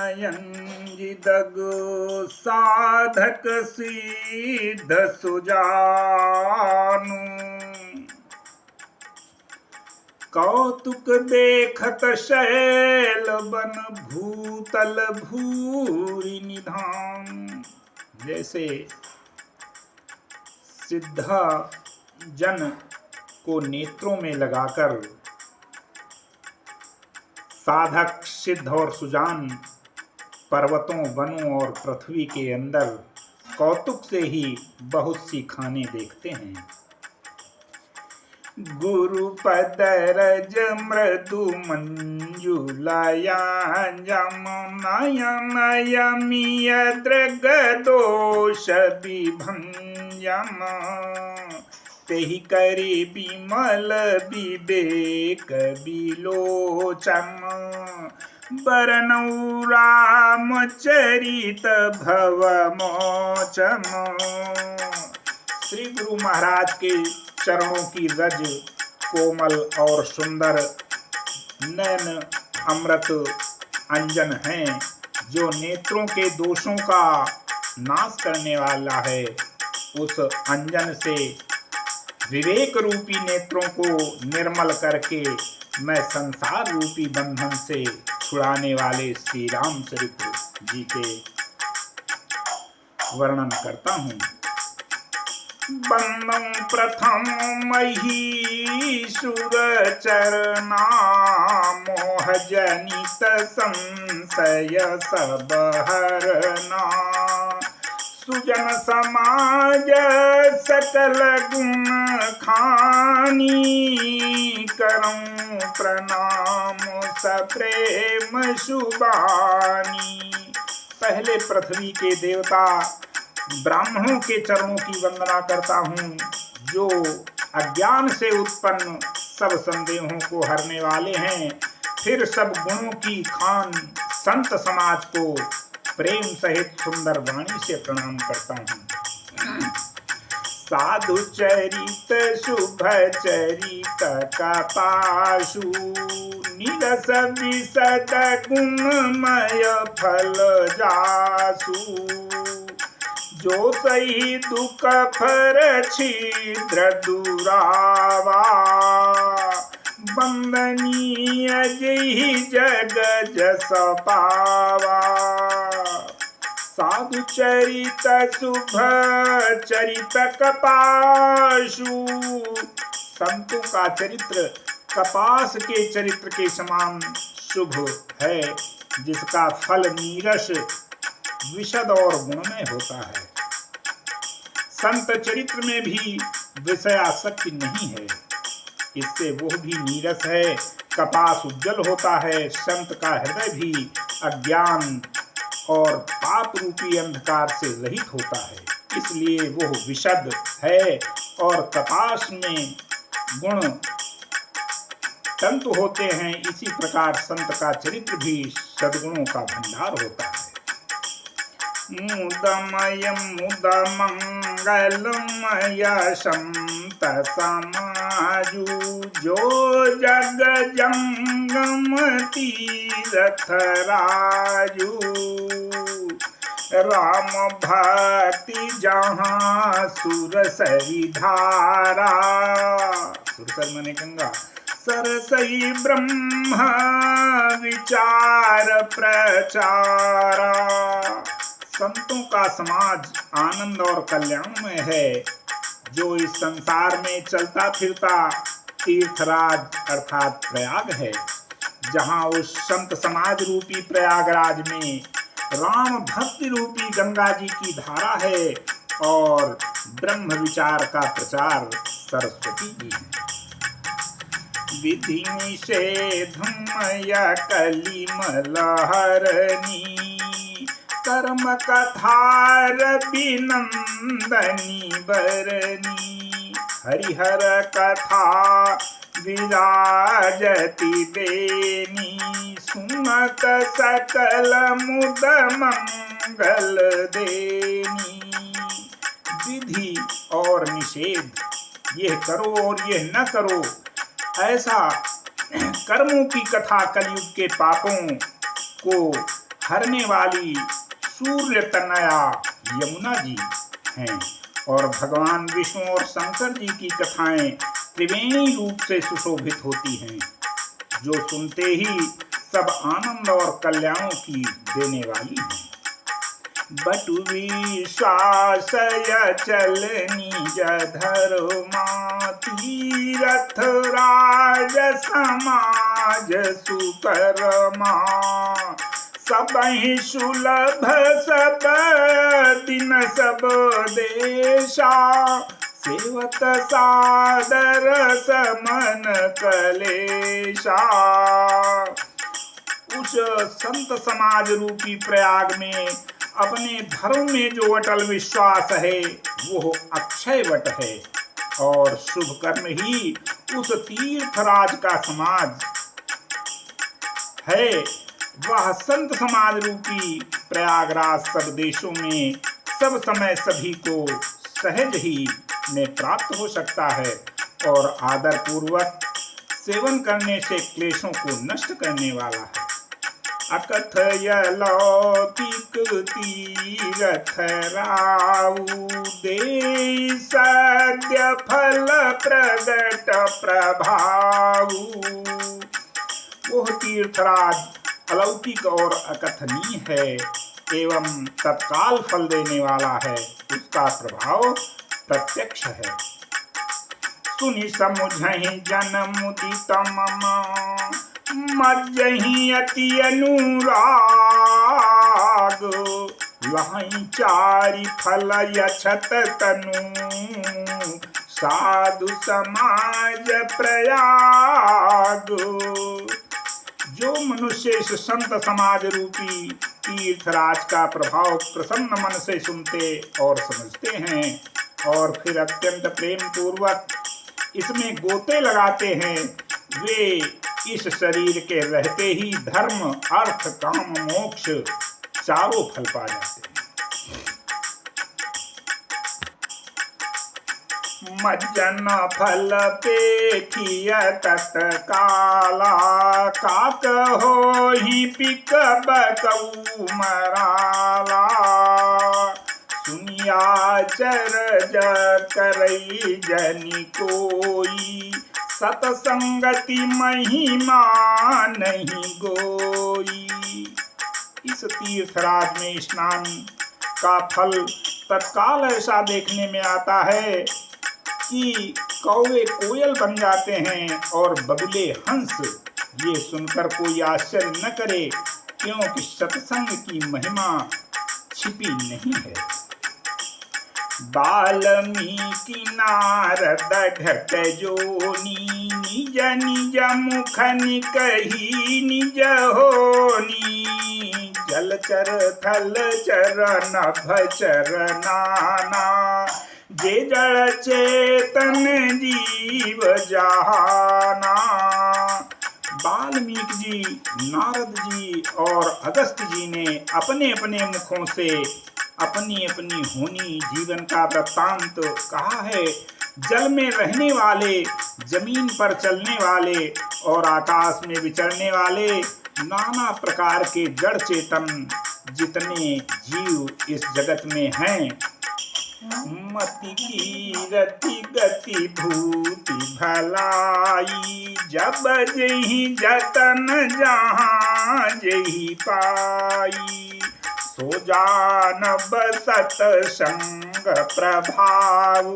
अंजिदग साधक सिद्ध सुजानु। कौतुक देखत शैल बन भूतल भूरि निधान। जैसे सिद्धा जन को नेत्रों में लगाकर साधक सिद्ध और सुजान पर्वतों वनों और पृथ्वी के अंदर कौतुक से ही बहुत सी खाने देखते हैं। गुरुपद रज मृदु मंजुलया जमुनयन यमिय दृग दोष विभंजन। तेहि करि विमल विवेक विलोचन। बरनौ रामचरित भव मोचन। श्री गुरु महाराज के चरणों की रज कोमल और सुंदर नयन अमृत अंजन हैं, जो नेत्रों के दोषों का नाश करने वाला है। उस अंजन से विवेक रूपी नेत्रों को निर्मल करके मैं संसार रूपी बंधन से छुड़ाने वाले श्री रामचरित्र जी के वर्णन करता हूँ। बंदं प्रथम महीसुर चरना। मोह जनित संशय सब हरना। सुजन समाज सकल गुण खानी। करऊं प्रणाम सप्रेम शुभानी। पहले पृथ्वी के देवता ब्राह्मणों के चरणों की वंदना करता हूँ, जो अज्ञान से उत्पन्न सब संदेहों को हरने वाले हैं। फिर सब गुणों की खान संत समाज को प्रेम सहित सुंदर वाणी से प्रणाम करता हूँ। साधु चरित शुभ चरित कपाशु। निरस विशद गुणमय फल जासु। जो सही दुख फर छिद्र दुरावा। वंदनीय जहि जग जस पावा। साधु चरित शुभ चरित कपाशु। संतों का चरित्र कपास के चरित्र के समान शुभ है, जिसका फल नीरस विशद और गुणमय होता है। संत चरित्र में भी विषयासक्ति नहीं है, इससे वो भी नीरस है। कपास उज्जवल होता है, संत का हृदय भी अज्ञान और पाप रूपी अंधकार से रहित होता है, इसलिए वो विशद है। और कपास में गुण तंतु होते हैं, इसी प्रकार संत का चरित्र भी सद्गुणों का भंडार होता है। मुदमय मुदमंगलमय संत समाजु। जो जग जंगम तीरथ राजू। राम भक्ति जहाँ सुरसरी धारा। सुरसर माने गंगा। सरसई ब्रह्म विचार प्रचारा। संतों का समाज आनंद और कल्याणमय है, जो इस संसार में चलता फिरता तीर्थराज अर्थात प्रयाग है। जहाँ उस संत समाज रूपी प्रयागराज में राम भक्ति रूपी गंगा जी की धारा है और ब्रह्म विचार का प्रचार सरस्वती जी है। विधि निषेधमय कलिमलहरणी। कर्म कथार बिनंदनी बरनी। हरिहर कथा विराजति बेनी। सुनत सकल मुद मंगल देनी। विधि और निषेध, यह करो और यह न करो, ऐसा कर्मों की कथा कलयुग के पापों को हरने वाली सूर्य तनया यमुना जी हैं और भगवान विष्णु और शंकर जी की कथाएं त्रिवेणी रूप से सुशोभित होती हैं, जो सुनते ही सब आनंद और कल्याणों की देने वाली हैं। बटु विश्वासय चल निज धर्मा तीरथ राज समाज सुकर्मा सबहि सुलभ सब दिन सब देशा सेवत सादर समन कलेशा। उस संत समाज रूपी प्रयाग में अपने धर्म में जो अटल विश्वास है वो अक्षय वट है और शुभ कर्म ही उस तीर्थराज का समाज है। वह संत समाज रूपी प्रयागराज सब देशों में सब समय सभी को सहज ही में प्राप्त हो सकता है और आदर पूर्वक सेवन करने से क्लेशों को नष्ट करने वाला है। अकथय लौकिक तीरथ राऊ दे सद्य फल प्रगट प्रभाऊ। वह तीर्थराज अलौकिक और अकथनीय है एवं तत्काल फल देने वाला है, उसका प्रभाव प्रत्यक्ष है। सुनि समुझहि जन मुदित मम मज्जहि अति अनुराग लहै चारि फल यछत तनु साधु समाज प्रयाग। जो मनुष्य इस संत समाज रूपी तीर्थराज का प्रभाव प्रसन्न मन से सुनते और समझते हैं और फिर अत्यंत प्रेम पूर्वक इसमें गोते लगाते हैं, वे इस शरीर के रहते ही धर्म अर्थ काम मोक्ष चारों फल पा जाते हैं। मज्जन फल पेखिय तत्काला काक होहि पिक बकऊ मराला। सुनिया चरज करई जनि कोई सतसंगति महिमा नहीं गोई। इस तीर्थराज में स्नान का फल तत्काल ऐसा देखने में आता है कि कौवे कोयल बन जाते हैं और बगुले हंस। ये सुनकर कोई आश्चर्य न करे, क्योंकि सत्संग की महिमा छिपी नहीं है। वाल्मीकि नारद ढट जोनी निज निज मुख निकही निज होनी। जलचर थलचर नभचर नाना जे जड़ चेतन जीव जहाना। वाल्मीकि जी, नारद जी और अगस्त्य जी ने अपने अपने मुखों से अपनी अपनी होनी जीवन का वृत्तांत कहा है। जल में रहने वाले, जमीन पर चलने वाले और आकाश में विचरने वाले नाना प्रकार के जड़ चेतन जितने जीव इस जगत में हैं, मति कीरति गति भूति भलाई जब जही जतन जहाँ जही पाई। सो जानब सतसंग प्रभाव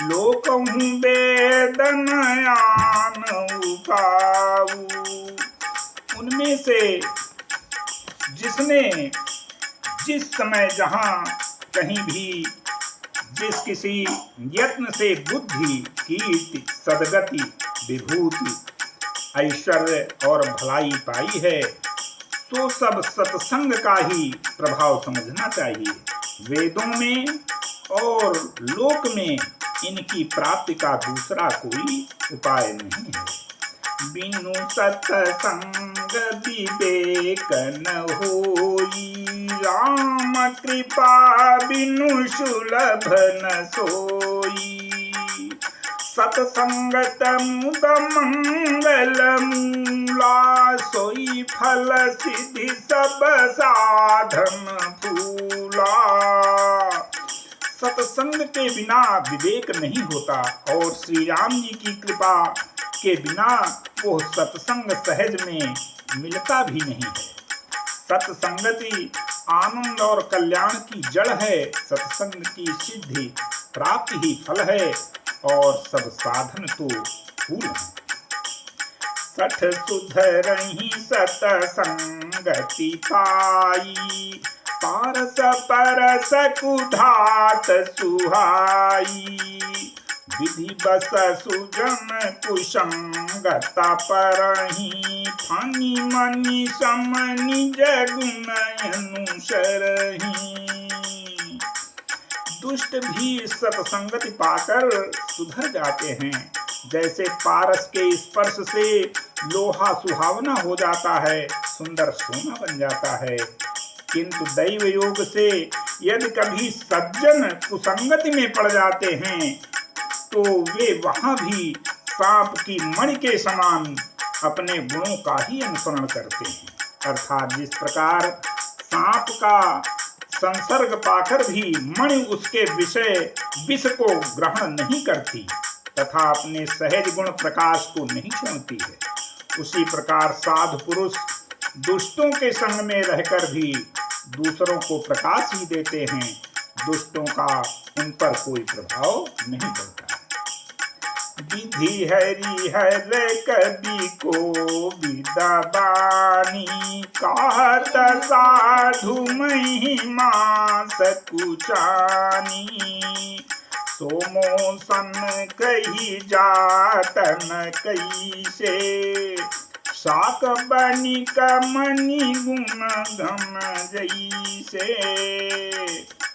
लोकहु वेदन आन उपाऊ। उनमें से जिसने जिस समय जहाँ कहीं भी जिस किसी यत्न से बुद्धि कीर्ति सदगति विभूति ऐश्वर्य और भलाई पाई है, तो सब सत्संग का ही प्रभाव समझना चाहिए। वेदों में और लोक में इनकी प्राप्ति का दूसरा कोई उपाय नहीं है। बिनु सत्संग विवेक न होई राम कृपा बिनु सुलभ न सोई। सत्संगत मुद मंगल मूला सोई फल सिद्धि सब साधन फूला। सत्संग के बिना विवेक नहीं होता और श्री राम जी की कृपा के बिना वो सत्संग सहज में मिलता भी नहीं है। सत्संगति आनंद और कल्याण की जड़ है। सत्संग की सिद्धि प्राप्ति ही फल है और सब साधन तो फूल है। सठ सुधरहि सतसंगति पाई, पारस परस कुधात सुहाई। विधि बस सुजन कुसंगता परहि, फनि मनि सम निज गुण अनुसरहि। दुष्ट भी सत्संगति पाकर सुधर जाते हैं। जैसे पारस के स्पर्श से लोहा सुहावना हो जाता है, सुंदर सोना बन जाता है। किंतु दैव योग से यदि कभी सज्जन कुसंगति में पड़ जाते हैं तो वे वहां भी सांप की मणि के समान अपने गुणों का ही अनुसरण करते हैं। अर्थात जिस प्रकार सांप का संसर्ग पाकर भी मणि उसके विष को ग्रहण नहीं करती तथा अपने सहज गुण प्रकाश को नहीं छोड़ती है, उसी प्रकार साधु पुरुष दुष्टों के संग में रहकर भी दूसरों को प्रकाश ही देते हैं। दुष्टों का उन पर कोई प्रभाव नहीं पड़ता। विधि हरि हर कवि को विदा बानी, कहत साधु महिमा सकुचानी। सोमोसन कही जातन कैसे, शाक बनिक मणि गुण गम जैसे।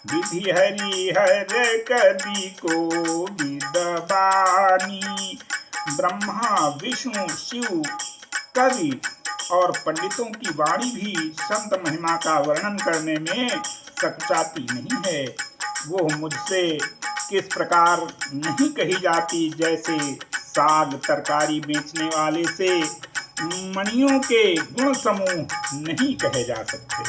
विधि हरि हर कवि को विदबानी, ब्रह्मा विष्णु शिव कवि और पंडितों की वाणी भी संत महिमा का वर्णन करने में सकचाती नहीं है। वो मुझसे किस प्रकार नहीं कही जाती, जैसे साग तरकारी बेचने वाले से मणियों के गुण समूह नहीं कहे जा सकते।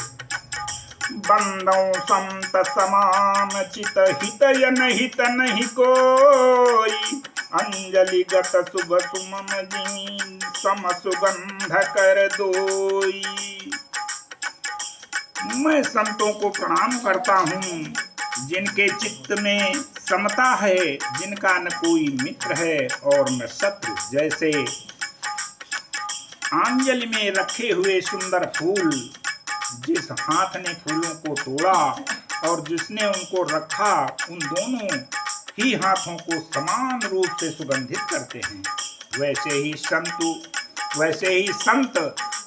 बंदों संत समान चित हित हित नहीं कोई, अंजलि गत शुभ सुमन जिनी सम सुगंध कर दोई। मैं संतों को प्रणाम करता हूँ जिनके चित्त में समता है, जिनका न कोई मित्र है और न शत्रु। जैसे आंजलि में रखे हुए सुंदर फूल, जिस हाथ ने फूलों को तोड़ा और जिसने उनको रखा, उन दोनों ही हाथों को समान रूप से सुगंधित करते हैं। वैसे ही संत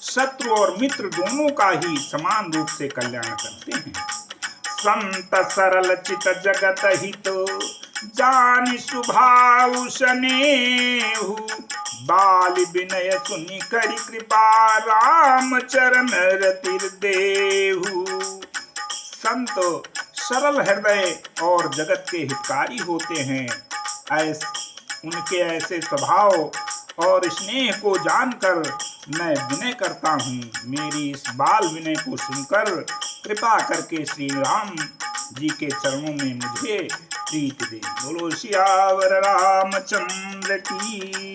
शत्रु और मित्र दोनों का ही समान रूप से कल्याण करते हैं। संत सरल चित जगत हित, जानि स्वभाव स्नेहु। बाल विनय सुनि करि कृपा, राम चरण रतिर देहु। संत सरल हृदय और जगत के हितकारी होते हैं। उनके ऐसे स्वभाव और स्नेह को जानकर मैं विनय करता हूँ। मेरी इस बाल विनय को सुनकर कृपा करके श्री राम जी के चरणों में मुझे प्रीत दे। बोलो सियावर रामचंद्र की।